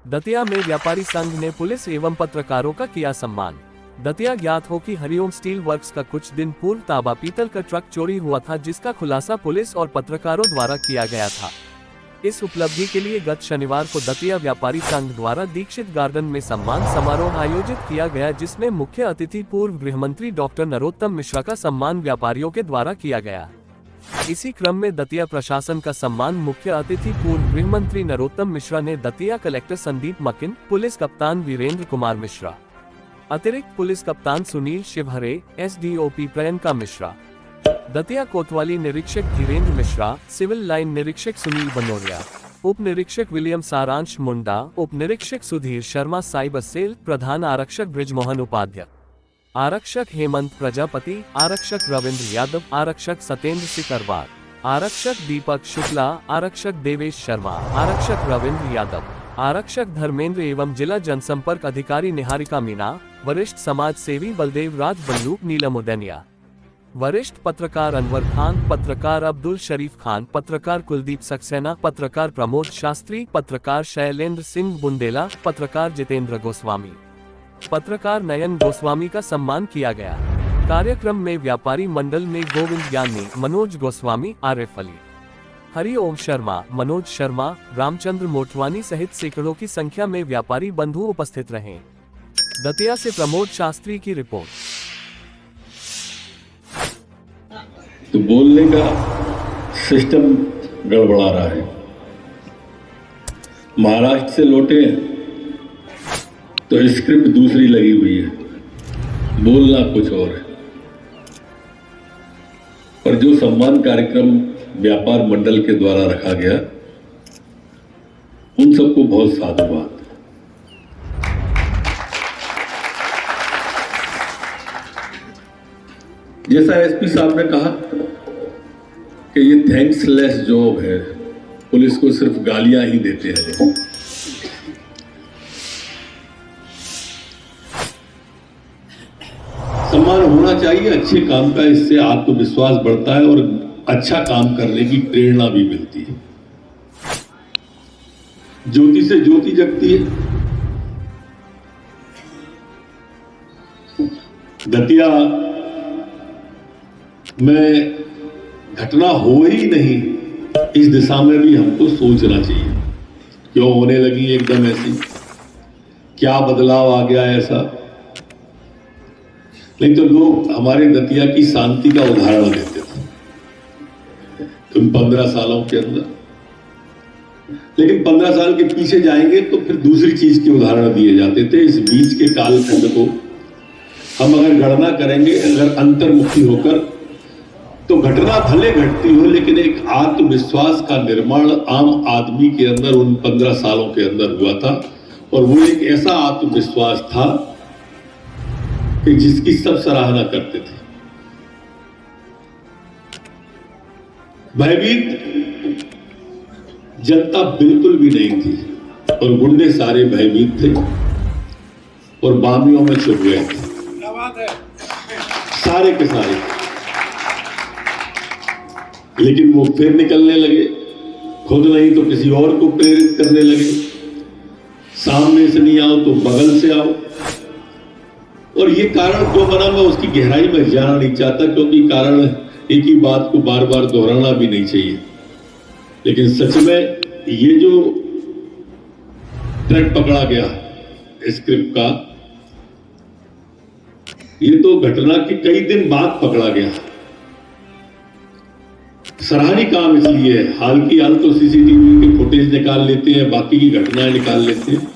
दतिया में व्यापारी संघ ने पुलिस एवं पत्रकारों का किया सम्मान। दतिया ज्ञात हो कि हरिओम स्टील वर्क्स का कुछ दिन पूर्व तांबा पीतल का ट्रक चोरी हुआ था, जिसका खुलासा पुलिस और पत्रकारों द्वारा किया गया था। इस उपलब्धि के लिए गत शनिवार को दतिया व्यापारी संघ द्वारा दीक्षित गार्डन में सम्मान समारोह आयोजित किया गया, जिसमें मुख्य अतिथि पूर्व गृह मंत्री डॉक्टर नरोत्तम मिश्रा का सम्मान व्यापारियों के द्वारा किया गया। इसी क्रम में दतिया प्रशासन का सम्मान मुख्य अतिथि पूर्व गृह मंत्री नरोत्तम मिश्रा ने दतिया कलेक्टर संदीप मकिन, पुलिस कप्तान वीरेंद्र कुमार मिश्रा, अतिरिक्त पुलिस कप्तान सुनील शिवहरे, एसडीओपी प्रियंका मिश्रा, दतिया कोतवाली निरीक्षक धीरेन्द्र मिश्रा, सिविल लाइन निरीक्षक सुनील बनोरिया, उप निरीक्षक विलियम सारांश मुंडा, उप निरीक्षक सुधीर शर्मा साइबर सेल, प्रधान आरक्षक ब्रिजमोहन उपाध्याय, आरक्षक हेमंत प्रजापति, आरक्षक रविंद्र यादव, आरक्षक सत्येंद्र सिकरवार, आरक्षक दीपक शुक्ला, आरक्षक देवेश शर्मा, आरक्षक रविंद्र यादव, आरक्षक धर्मेंद्र एवं जिला जनसंपर्क अधिकारी निहारिका मीना, वरिष्ठ समाज सेवी बलदेव राज बल्लूक, नीलम उदैनिया, वरिष्ठ पत्रकार अनवर खान, पत्रकार अब्दुल शरीफ खान, पत्रकार कुलदीप सक्सेना, पत्रकार प्रमोद शास्त्री, पत्रकार शैलेंद्र सिंह बुंदेला, पत्रकार जितेंद्र गोस्वामी, पत्रकार नयन गोस्वामी का सम्मान किया गया। कार्यक्रम में व्यापारी मंडल में गोविंद ज्ञानी, मनोज गोस्वामी, आरिफ अली, हरिओम शर्मा, मनोज शर्मा, रामचंद्र मोटवानी सहित सैकड़ों की संख्या में व्यापारी बंधु उपस्थित रहे। दतिया से प्रमोद शास्त्री की रिपोर्ट। तो बोलने का सिस्टम गड़बड़ा रहा है। महाराष्ट्र से लौटे तो स्क्रिप्ट दूसरी लगी हुई है, बोलना कुछ और है। पर जो सम्मान कार्यक्रम व्यापार मंडल के द्वारा रखा गया, उन सबको बहुत साधुवाद। जैसा एसपी साहब ने कहा कि ये थैंक्सलेस जॉब है, पुलिस को सिर्फ गालियां ही देते हैं लोग। सम्मान होना चाहिए अच्छे काम का, इससे आत्मविश्वास बढ़ता है और अच्छा काम करने की प्रेरणा भी मिलती है। ज्योति से ज्योति जगती है। दतिया में घटना हो ही नहीं, इस दिशा में भी हमको सोचना चाहिए। क्यों होने लगी एकदम ऐसी, क्या बदलाव आ गया ऐसा? नहीं तो लोग हमारे दतिया की शांति का उदाहरण देते थे तुम 15 सालों के अंदर, लेकिन 15 साल के पीछे जाएंगे तो फिर दूसरी चीज के उदाहरण दिए जाते थे। इस बीच के कालखंड को हम अगर गणना करेंगे, अगर अंतर्मुखी होकर, तो घटना भले घटती हो, लेकिन एक आत्मविश्वास का निर्माण आम आदमी के अंदर उन 15 सालों के अंदर हुआ था। और वो एक ऐसा आत्मविश्वास था कि जिसकी सब सराहना करते थे। भयभीत जनता बिल्कुल भी नहीं थी और गुंडे सारे भयभीत थे और बामियों में छुप गए थे, सारे के सारे। लेकिन वो फिर निकलने लगे, खुद नहीं तो किसी और को प्रेरित करने लगे। सामने से नहीं आओ तो बगल से आओ। और ये कारण क्यों बना, मैं उसकी गहराई में जाना नहीं चाहता, क्योंकि कारण एक ही बात को बार बार दोहराना भी नहीं चाहिए। लेकिन सच में ये जो ट्रैक पकड़ा गया स्क्रिप्ट का, ये तो घटना के कई दिन बाद पकड़ा गया। सराहनीय काम इसलिए है, हाल की हाल तो सीसीटीवी के फुटेज निकाल लेते हैं, बाकी की घटनाएं निकाल लेते हैं।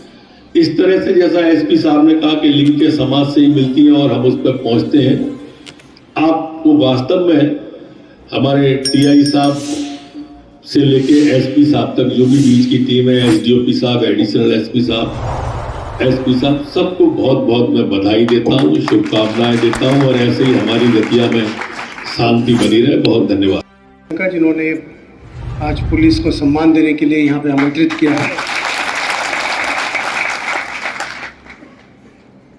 इस तरह से जैसा एसपी साहब ने कहा कि लिंक के समाज से ही मिलती है और हम उस पर पहुंचते हैं। आपको वास्तव में हमारे टीआई साहब से लेके एसपी साहब तक जो भी बीच की टीम है, एसडीओपी साहब, एडिशनल एसपी साहब, सबको बहुत बहुत मैं बधाई देता हूँ, शुभकामनाएं देता हूँ। और ऐसे ही हमारी दतिया में शांति बनी रहे। बहुत धन्यवाद। जिन्होंने आज पुलिस को सम्मान देने के लिए यहाँ पे आमंत्रित किया है।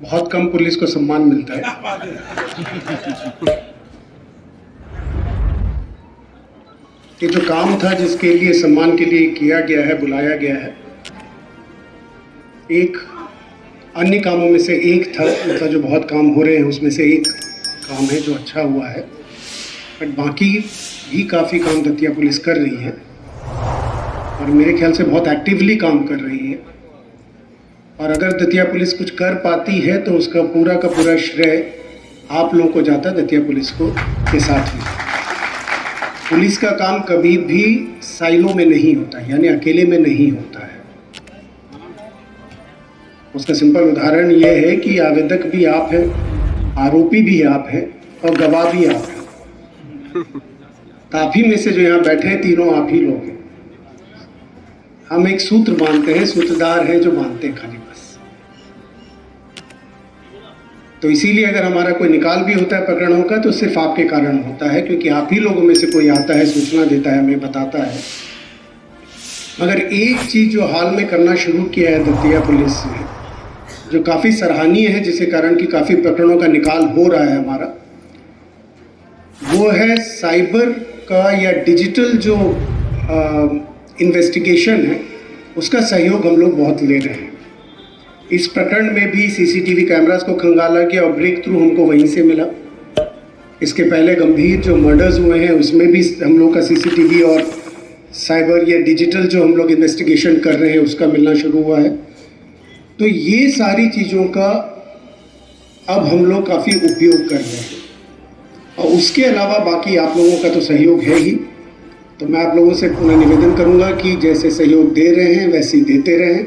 बहुत कम पुलिस को सम्मान मिलता है। ये जो काम था जिसके लिए सम्मान के लिए किया गया है, बुलाया गया है, एक अन्य कामों में से एक था, मतलब जो बहुत काम हो रहे हैं उसमें से एक काम है जो अच्छा हुआ है, बट बाकी भी काफ़ी काम दतिया पुलिस कर रही है और मेरे ख्याल से बहुत एक्टिवली काम कर रही है। और अगर दतिया पुलिस कुछ कर पाती है तो उसका पूरा का पूरा श्रेय आप लोगों को जाता है, दतिया पुलिस को के साथ में। पुलिस का काम कभी भी साइलो में नहीं होता, यानी अकेले में नहीं होता है। उसका सिंपल उदाहरण यह है कि आवेदक भी आप हैं, आरोपी भी आप हैं और गवाह भी आप हैं। तो आप ही में से जो यहाँ बैठे हैं तीनों आप ही लोग हैं। हम एक सूत्र मानते हैं, सूत्रधार हैं जो मानते हैं खाली बस। तो इसीलिए अगर हमारा कोई निकाल भी होता है प्रकरणों का तो सिर्फ आपके कारण होता है, क्योंकि आप ही लोगों में से कोई आता है, सूचना देता है, हमें बताता है। मगर एक चीज़ जो हाल में करना शुरू किया है दतिया पुलिस ने, जो काफ़ी सराहनीय है, जिसके कारण कि काफ़ी प्रकरणों का निकाल हो रहा है हमारा, वो है साइबर का या डिजिटल जो इन्वेस्टिगेशन है उसका सहयोग हम लोग बहुत ले रहे हैं। इस प्रकरण में भी सीसीटीवी कैमरास को खंगाला गया और ब्रेक थ्रू हमको वहीं से मिला। इसके पहले गंभीर जो मर्डर्स हुए हैं उसमें भी हम लोग का सीसीटीवी और साइबर या डिजिटल जो हम लोग इन्वेस्टिगेशन कर रहे हैं उसका मिलना शुरू हुआ है। तो ये सारी चीज़ों का अब हम लोग काफ़ी उपयोग कर रहे हैं और उसके अलावा बाकी आप लोगों का तो सहयोग है ही। तो मैं आप लोगों से पुनः निवेदन करूंगा कि जैसे सहयोग दे रहे हैं वैसे ही देते रहें।